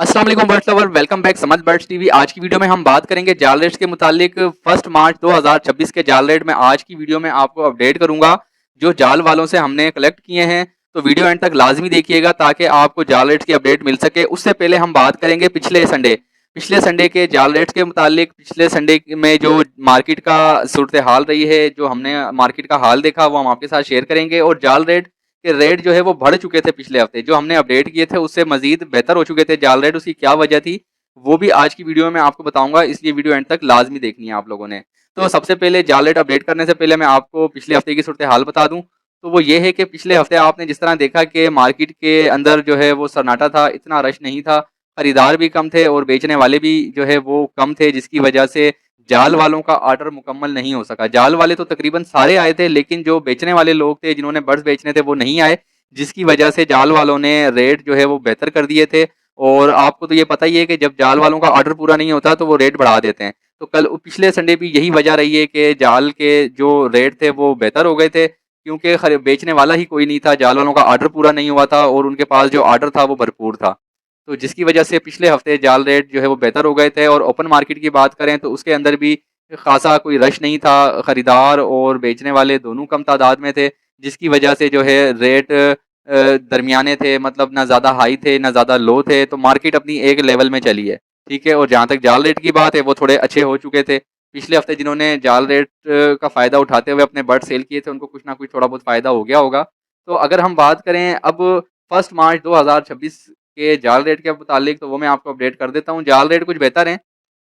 अस्सलाम वालेकुम birds lover, welcome back समझ बर्ड्स टीवी। आज की वीडियो में हम बात करेंगे जाल रेट्स के मुतालिक। 1 मार्च 2026 के जाल रेट में आज की वीडियो में आपको अपडेट करूंगा जो जाल वालों से हमने कलेक्ट किए हैं। तो वीडियो एंड तक लाजमी देखिएगा ताकि आपको जाल रेट्स की अपडेट मिल सके। उससे पहले हम बात करेंगे पिछले संडे के जाल रेट्स के मुतालिक। पिछले संडे में जो मार्केट का सूरत हाल रही है, जो हमने मार्केट का हाल देखा, वो हम आपके साथ शेयर करेंगे। और जाल रेट के रेट जो है वो बढ़ चुके थे पिछले हफ्ते, जो हमने अपडेट किए थे उससे मजीद बेहतर हो चुके थे जाल रेट। उसकी क्या वजह थी वो भी आज की वीडियो में आपको बताऊंगा, इसलिए वीडियो एंड तक लाजमी देखनी है आप लोगों ने। तो सबसे पहले जाल रेट अपडेट करने से पहले मैं आपको पिछले हफ्ते की सूरत हाल बता दूं। तो वो ये है कि पिछले हफ्ते आपने जिस तरह देखा कि मार्केट के अंदर जो है वो सन्नाटा था, इतना रश नहीं था, खरीदार भी कम थे और बेचने वाले भी जो है वो कम थे, जिसकी वजह से जाल वालों का ऑर्डर मुकम्मल नहीं हो सका। जाल वाले तो तकरीबन सारे आए थे, लेकिन जो बेचने वाले लोग थे, जिन्होंने बर्ड्स बेचने थे, वो नहीं आए, जिसकी वजह से जाल वालों ने रेट जो है वो बेहतर कर दिए थे। और आपको तो ये पता ही है कि जब जाल वालों का ऑर्डर पूरा नहीं होता तो वो रेट बढ़ा देते हैं। तो कल पिछले संडे भी यही वजह रही है कि जाल के जो रेट थे वो बेहतर हो गए थे, क्योंकि बेचने वाला ही कोई नहीं था, जाल वालों का ऑर्डर पूरा नहीं हुआ था और उनके पास जो ऑर्डर था वो भरपूर था। तो जिसकी वजह से पिछले हफ्ते जाल रेट जो है वो बेहतर हो गए थे। और ओपन मार्केट की बात करें तो उसके अंदर भी खासा कोई रश नहीं था, खरीदार और बेचने वाले दोनों कम तादाद में थे, जिसकी वजह से जो है रेट दरमियाने थे, मतलब ना ज़्यादा हाई थे ना ज़्यादा लो थे। तो मार्केट अपनी एक लेवल में चली है, ठीक है। और जहाँ तक जाल रेट की बात है, वो थोड़े अच्छे हो चुके थे। पिछले हफ्ते जिन्होंने जाल रेट का फ़ायदा उठाते हुए अपने बर्ड सेल किए थे, उनको कुछ ना कुछ थोड़ा बहुत फ़ायदा हो गया होगा। तो अगर हम बात करें अब 1 मार्च 2026 के जाल रेट के मुतालिक, तो वो मैं आपको अपडेट कर देता हूँ। जाल रेट कुछ बेहतर हैं।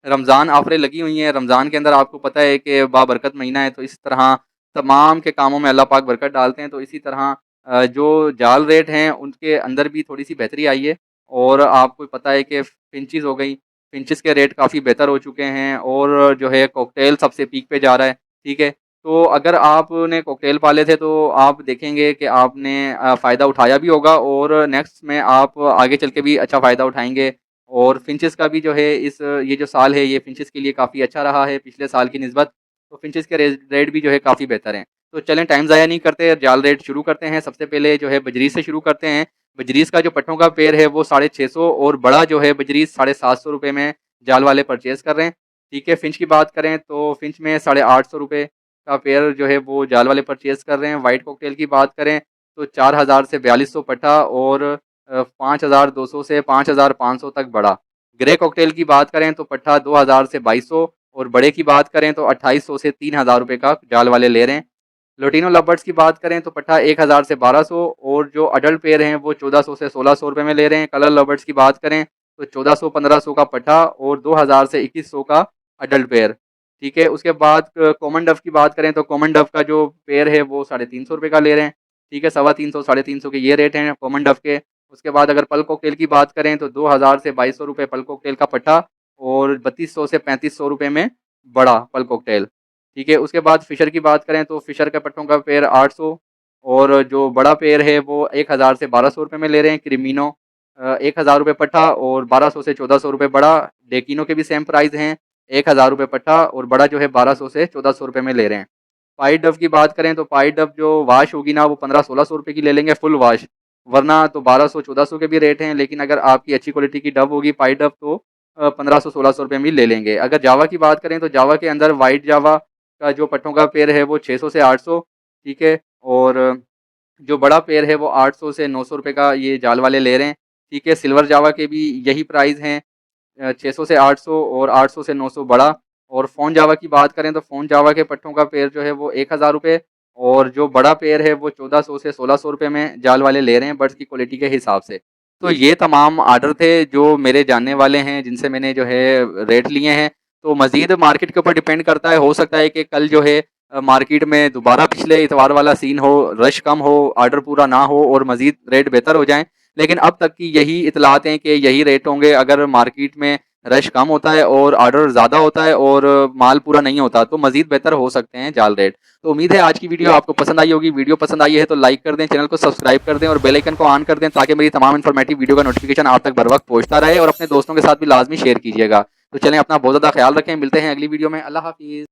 रमज़ान ऑफरें लगी हुई हैं। रमज़ान के अंदर आपको पता है कि बाबरकत महीना है, तो इस तरह तमाम के कामों में अल्लाह पाक बरकत डालते हैं। तो इसी तरह जो जाल रेट हैं उनके अंदर भी थोड़ी सी बेहतरी आई है। और आपको पता है कि फिंचेस हो गई, फिंचेस के रेट काफ़ी बेहतर हो चुके हैं। और जो है कॉकटेल सबसे पीक पे जा रहा है, ठीक है। तो अगर आपने कॉकटेल पाले थे तो आप देखेंगे कि आपने फ़ायदा उठाया भी होगा और नेक्स्ट में आप आगे चल के भी अच्छा फ़ायदा उठाएंगे। और फिंचेस का भी जो है ये जो साल है ये फिंचेस के लिए काफ़ी अच्छा रहा है पिछले साल की निस्बत। तो फिंचेस के रेट भी जो है काफ़ी बेहतर हैं। तो चलें टाइम ज़ाया नहीं करते, जाल रेट शुरू करते हैं। सबसे पहले जो है बजरीस से शुरू करते हैं। बजरीस का जो पट्टों का पेड़ है वो 650 और बड़ा जो है बजरीस 750 रुपये में जाल वाले परचेज़ कर रहे हैं, ठीक है। फिंच की बात करें तो फिंच में 850 रुपये का पेड़ जो है वो जाल वाले परचेज़ कर रहे हैं। वाइट कॉकटेल की बात करें तो 4000 से 4200 पट्टा और 5200 से 5500 तक बड़ा। ग्रे कॉकटेल की बात करें तो पट्टा 2000 से 2200 और बड़े की बात करें तो 2800 से 3000 रुपये का जाल वाले ले रहे हैं। लोटिनो लवर्स की बात करें तो पट्टा 1000 से 1200 और जो अडल्ट पेयर हैं वो 1400 से 1600 रुपये में ले रहे हैं। कलर लवर्स की बात करें तो 1400-1500 का पट्टा और 2000 से 2100 का अडल्ट पेयर, ठीक है। उसके बाद कॉमन डव की बात करें तो कॉमन डव का जो पेयर है वो 350 रुपये का ले रहे हैं, ठीक है। 350 350 के ये रेट हैं कॉमन डव के। उसके बाद अगर पल कॉकटेल की बात करें तो 2000 से 2200 रुपये पल कॉकटेल का पट्टा और 3200 से 3500 रुपये में बड़ा पल कॉकटेल, ठीक है। उसके बाद फ़िशर की बात करें तो फ़िशर के पट्टों का पेयर 800 और जो बड़ा पेयर है वो 1000 से 1200 रुपये में ले रहे हैं। क्रिमिनो 1000 रुपये पट्टा और 1200 से 1400 रुपये बड़ा। डेकिनो के भी सेम प्राइस हैं, 1000 रुपये पट्टा और बड़ा जो है 1200 से 1400 रुपये में ले रहे हैं। पाइट डव की बात करें तो पाइट डव जो वाश होगी ना वो 1500-1600 रुपये की ले लेंगे फुल वाश, वरना तो 1200-1400 के भी रेट हैं। लेकिन अगर आपकी अच्छी क्वालिटी की डव होगी पाइट डव तो 1500-1600 रुपये में ले लेंगे। अगर जावा की बात करें तो जावा के अंदर वाइट जावा का जो पट्टों का पेयर है वो 600 से 800, ठीक है। और जो बड़ा पेयर है वो 800 से 900 रुपये का ये जाल वाले ले रहे हैं, ठीक है। सिल्वर जावा के भी यही प्राइस हैं, 600 से 800 और 800 से 900 बड़ा। और फ़ोन जावा की बात करें तो फ़ोन जावा के पट्टों का पेयर जो है वो 1000 रुपये और जो बड़ा पेयर है वो 1400 से 1600 रुपये में जाल वाले ले रहे हैं बर्ड्स की क्वालिटी के हिसाब से। तो ये तमाम आर्डर थे जो मेरे जानने वाले हैं, जिनसे मैंने जो है रेट लिए हैं। तो मज़ीद मार्केट के ऊपर डिपेंड करता है, हो सकता है कि कल जो है मार्केट में दोबारा पिछले इतवार वाला सीन हो, रश कम हो, ऑर्डर पूरा ना हो और मज़ीद रेट बेहतर हो जाएँ। लेकिन अब तक की यही इतलात हैं कि यही रेट होंगे। अगर मार्केट में रश कम होता है और ऑर्डर ज़्यादा होता है और माल पूरा नहीं होता तो मज़ीद बेहतर हो सकते हैं जाल रेट। तो उम्मीद है आज की वीडियो आपको पसंद आई होगी। वीडियो पसंद आई है तो लाइक कर दें, चैनल को सब्सक्राइब कर दें और बेल आइकन को ऑन कर दें ताकि मेरी तमाम इन्फॉर्मेटिव वीडियो का नोटिफिकेशन आप तक बर वक्त पहुँचता रहे। और अपने दोस्तों के साथ भी लाजमी शेयर कीजिएगा। तो चलें, अपना बहुत ज़्यादा ख्याल रखें। मिलते हैं अगली वीडियो में। अल्लाह हाफिज़।